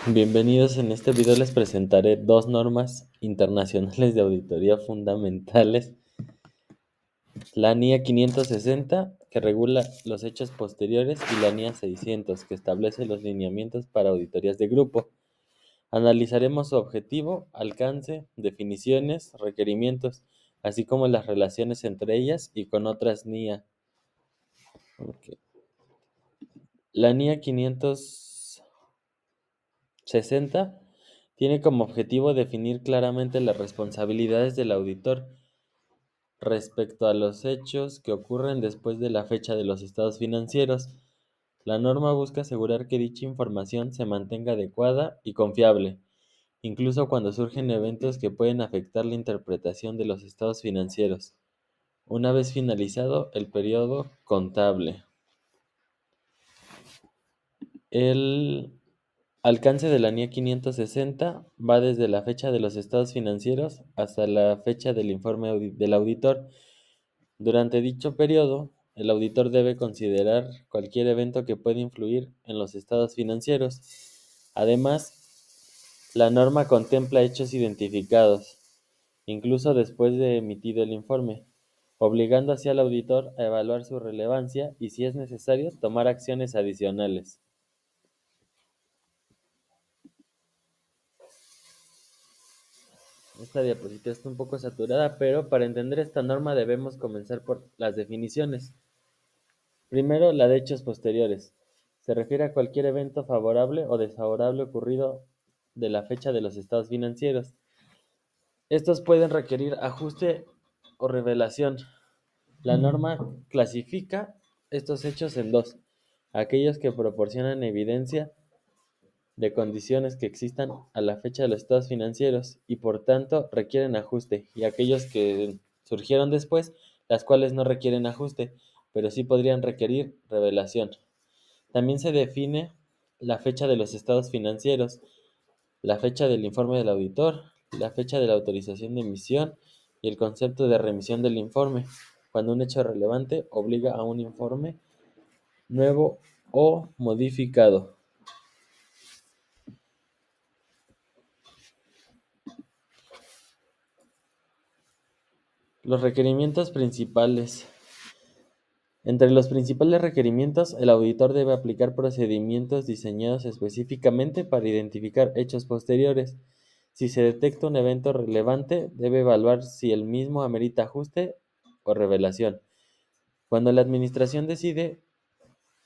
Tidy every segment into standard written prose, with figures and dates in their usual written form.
Bienvenidos, en este video les presentaré dos normas internacionales de auditoría fundamentales. La NIA 560, que regula los hechos posteriores, y la NIA 600, que establece los lineamientos para auditorías de grupo. Analizaremos su objetivo, alcance, definiciones, requerimientos, así como las relaciones entre ellas y con otras NIA. Ok. La NIA 560 tiene como objetivo definir claramente las responsabilidades del auditor respecto a los hechos que ocurren después de la fecha de los estados financieros. La norma busca asegurar que dicha información se mantenga adecuada y confiable, incluso cuando surgen eventos que pueden afectar la interpretación de los estados financieros, una vez finalizado el periodo contable. El alcance de la NIA 560 va desde la fecha de los estados financieros hasta la fecha del informe del auditor. Durante dicho periodo, el auditor debe considerar cualquier evento que pueda influir en los estados financieros. Además, la norma contempla hechos identificados, incluso después de emitido el informe, obligando así al auditor a evaluar su relevancia y, si es necesario, tomar acciones adicionales. Esta diapositiva está un poco saturada, pero para entender esta norma debemos comenzar por las definiciones. Primero, la de hechos posteriores. Se refiere a cualquier evento favorable o desfavorable ocurrido de la fecha de los estados financieros. Estos pueden requerir ajuste o revelación. La norma clasifica estos hechos en dos: aquellos que proporcionan evidencia de condiciones que existan a la fecha de los estados financieros y por tanto requieren ajuste, y aquellos que surgieron después, las cuales no requieren ajuste, pero sí podrían requerir revelación. También se define la fecha de los estados financieros, la fecha del informe del auditor, la fecha de la autorización de emisión y el concepto de remisión del informe, cuando un hecho relevante obliga a un informe nuevo o modificado. Los requerimientos principales. Entre los principales requerimientos, el auditor debe aplicar procedimientos diseñados específicamente para identificar hechos posteriores. Si se detecta un evento relevante, debe evaluar si el mismo amerita ajuste o revelación. Cuando la administración decide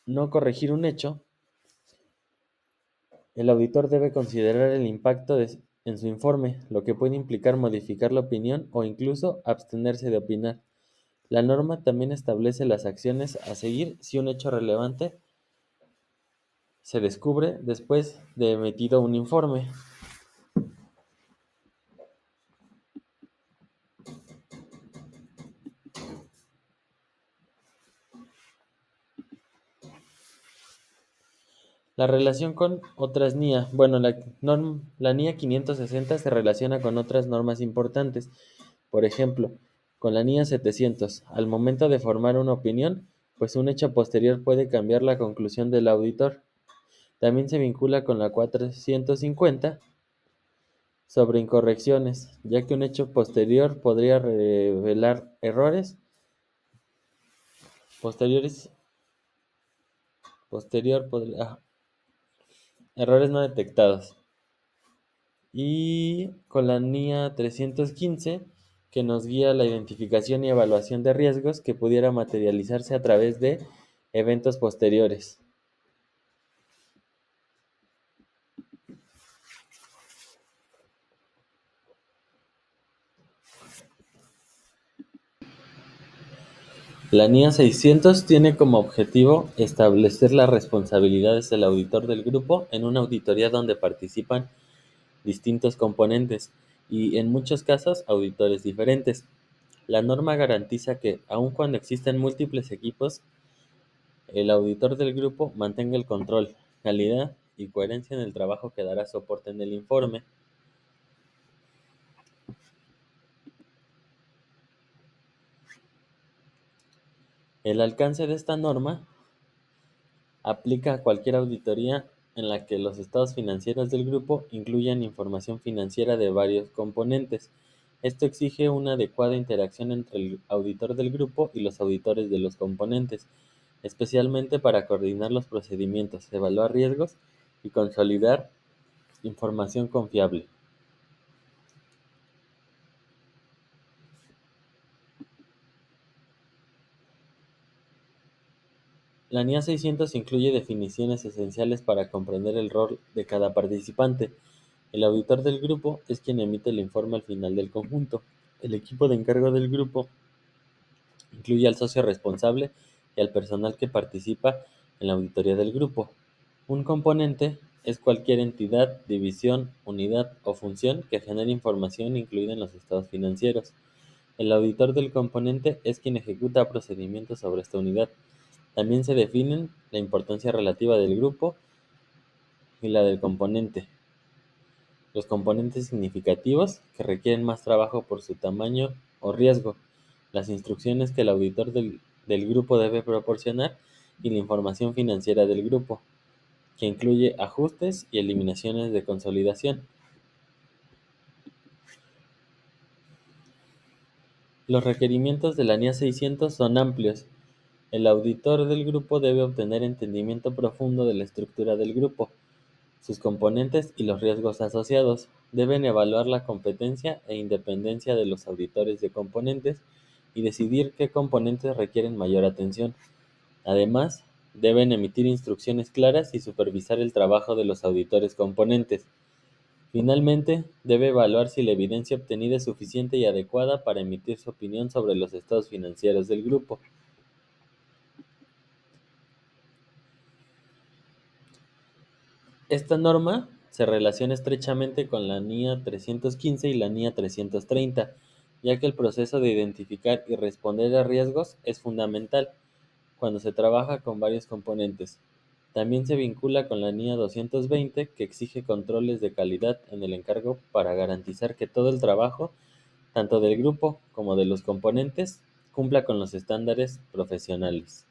no corregir un hecho, el auditor debe considerar el impacto en su informe, lo que puede implicar modificar la opinión o incluso abstenerse de opinar. La norma también establece las acciones a seguir si un hecho relevante se descubre después de emitido un informe. La relación con otras NIA. Bueno, la NIA 560 se relaciona con otras normas importantes. Por ejemplo, con la NIA 700, al momento de formar una opinión, pues un hecho posterior puede cambiar la conclusión del auditor. También se vincula con la 450 sobre incorrecciones, ya que un hecho posterior podría revelar errores posteriores, errores no detectados. Y con la NIA 315, que nos guía la identificación y evaluación de riesgos que pudiera materializarse a través de eventos posteriores. La NIA 600 tiene como objetivo establecer las responsabilidades del auditor del grupo en una auditoría donde participan distintos componentes y, en muchos casos, auditores diferentes. La norma garantiza que, aun cuando existen múltiples equipos, el auditor del grupo mantenga el control, calidad y coherencia en el trabajo que dará soporte en el informe. El alcance de esta norma aplica a cualquier auditoría en la que los estados financieros del grupo incluyan información financiera de varios componentes. Esto exige una adecuada interacción entre el auditor del grupo y los auditores de los componentes, especialmente para coordinar los procedimientos, evaluar riesgos y consolidar información confiable. La NIA 600 incluye definiciones esenciales para comprender el rol de cada participante. El auditor del grupo es quien emite el informe al final del conjunto. El equipo de encargo del grupo incluye al socio responsable y al personal que participa en la auditoría del grupo. Un componente es cualquier entidad, división, unidad o función que genere información incluida en los estados financieros. El auditor del componente es quien ejecuta procedimientos sobre esta unidad. También se definen la importancia relativa del grupo y la del componente. Los componentes significativos, que requieren más trabajo por su tamaño o riesgo, las instrucciones que el auditor del grupo debe proporcionar y la información financiera del grupo, que incluye ajustes y eliminaciones de consolidación. Los requerimientos de la NIA 600 son amplios. El auditor del grupo debe obtener entendimiento profundo de la estructura del grupo, sus componentes y los riesgos asociados. Deben evaluar la competencia e independencia de los auditores de componentes y decidir qué componentes requieren mayor atención. Además, deben emitir instrucciones claras y supervisar el trabajo de los auditores componentes. Finalmente, debe evaluar si la evidencia obtenida es suficiente y adecuada para emitir su opinión sobre los estados financieros del grupo. Esta norma se relaciona estrechamente con la NIA 315 y la NIA 330, ya que el proceso de identificar y responder a riesgos es fundamental cuando se trabaja con varios componentes. También se vincula con la NIA 220, que exige controles de calidad en el encargo para garantizar que todo el trabajo, tanto del grupo como de los componentes, cumpla con los estándares profesionales.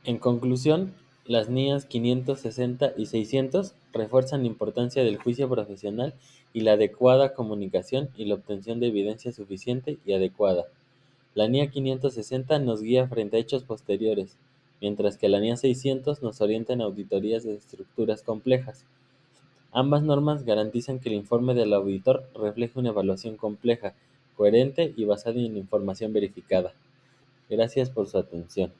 En conclusión, las NIAs 560 y 600 refuerzan la importancia del juicio profesional y la adecuada comunicación y la obtención de evidencia suficiente y adecuada. La NIA 560 nos guía frente a hechos posteriores, mientras que la NIA 600 nos orienta en auditorías de estructuras complejas. Ambas normas garantizan que el informe del auditor refleje una evaluación compleja, coherente y basada en información verificada. Gracias por su atención.